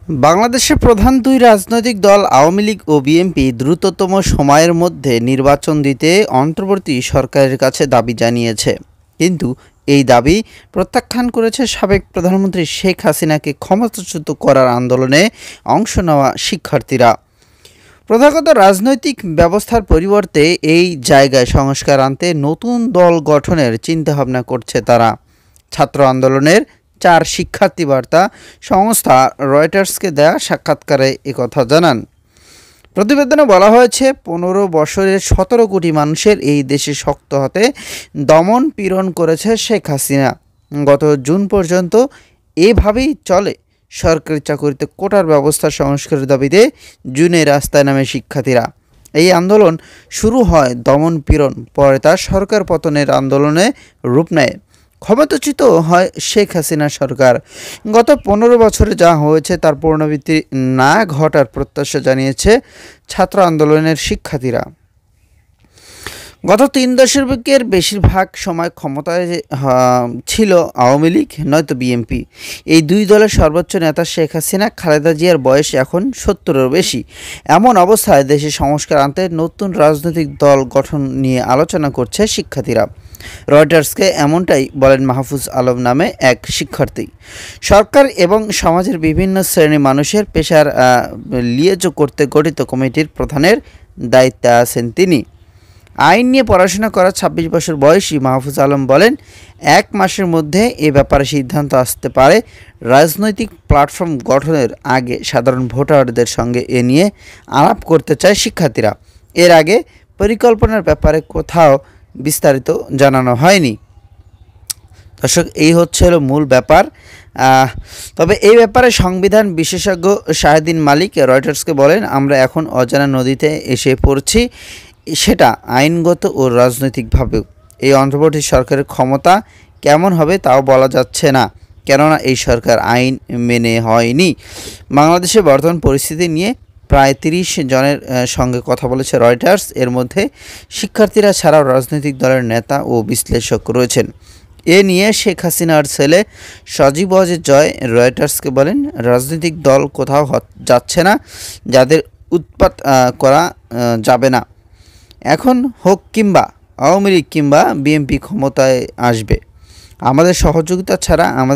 বাংলাদেশের প্রধান দুই রাজনৈতিক দল আওয়ামী লীগ ও বিএনপি দ্রুততম সময়ের মধ্যে নির্বাচন দিতে অন্তর্বর্তী সরকারের কাছে দাবি জানিয়েছে, কিন্তু এই দাবি প্রত্যাখ্যান করেছে সাবেক প্রধানমন্ত্রী শেখ হাসিনাকে ক্ষমতাচ্যুত করার আন্দোলনে অংশ নেওয়া শিক্ষার্থীরা। প্রথাগত রাজনৈতিক ব্যবস্থার পরিবর্তে এই জায়গায় সংস্কার আনতে নতুন দল গঠনের চিন্তাভাবনা করছে তারা। ছাত্র আন্দোলনের 4 শিক্ষার্থী বার্তা সংস্থা রয়টার্সকে দেয়া সাক্ষাৎকারে একথা জানান। প্রতিবেদনে বলা হয়েছে, 15 বছরের 17 কোটি মানুষের এই দেশে শক্ত হাতে দমন পীড়ন করেছে শেখ হাসিনা। গত জুন পর্যন্ত এভাবেই চলে। সরকারি চাকরিতে কোটার ব্যবস্থা সংস্কারের দাবিতে জুনে রাস্তায় নামে শিক্ষার্থীরা। এই আন্দোলন শুরু হয় দমন পীড়ন, পরে তা সরকার পতনের আন্দোলনে রূপ নেয়। ক্ষমতাচ্যুত হয় শেখ হাসিনা সরকার। গত 15 বছরে যা হয়েছে তার পুনরাবৃত্তি না ঘটার প্রত্যাশা জানিয়েছে ছাত্র আন্দোলনের শিক্ষার্থীরা। গত 3 দশকের বেশিরভাগ সময় ক্ষমতায় ছিল আওয়ামী লীগ নয়তো বিএনপি। এই দুই দলের সর্বোচ্চ নেতা শেখ হাসিনা। খালেদা জিয়ার বয়স এখন 70-এরও বেশি। এমন অবস্থায় দেশে সংস্কার আনতে নতুন রাজনৈতিক দল গঠন নিয়ে আলোচনা করছে শিক্ষার্থীরা। রয়টার্সকে এমনটাই বলেন মাহফুজ আলম নামে এক শিক্ষার্থী। সরকার এবং সমাজের বিভিন্ন শ্রেণীর মানুষের পেশার লিয়েজো করতে গঠিত কমিটির প্রধানের দায়িত্বে আছেন তিনি। আইন নিয়ে পড়াশোনা করা 26 বছর বয়সী মাহফুজ আলম বলেন, 1 মাসের মধ্যে এ ব্যাপারে সিদ্ধান্ত আসতে পারে। রাজনৈতিক প্ল্যাটফর্ম গঠনের আগে সাধারণ ভোটারদের সঙ্গে এ নিয়ে আলাপ করতে চায় শিক্ষার্থীরা। এর আগে পরিকল্পনার ব্যাপারে কোথাও বিস্তারিত জানানো হয়নি। দর্শক, এই হচ্ছিল মূল ব্যাপার। তবে এই ব্যাপারে সংবিধান বিশেষজ্ঞ শাহেদিন মালিক রয়টার্সকে বলেন, আমরা এখন অজানা নদীতে এসে পড়ছি, সেটা আইনগত ও রাজনৈতিকভাবেও। এই অন্তর্বর্তী সরকারের ক্ষমতা কেমন হবে তাও বলা যাচ্ছে না, কেননা এই সরকার আইন মেনে হয়নি। বাংলাদেশের বর্তমান পরিস্থিতি নিয়ে প্রায় 30 জনের সঙ্গে কথা বলেছে রয়টার্স। এর মধ্যে শিক্ষার্থীরা ছাড়াও রাজনৈতিক দলের নেতা ও বিশ্লেষক রয়েছেন। এ নিয়ে শেখ হাসিনার ছেলে সজীব ওয়াজেদ জয় রয়টার্সকে বলেন, রাজনৈতিক দল কোথাও যাচ্ছে না, যাদের উৎপাত করা যাবে না। এখন হোক কিংবা আওয়ামী লীগ কিংবা বিএনপি ক্ষমতায় আসবে, আমাদের সহযোগিতা ছাড়া আমাদের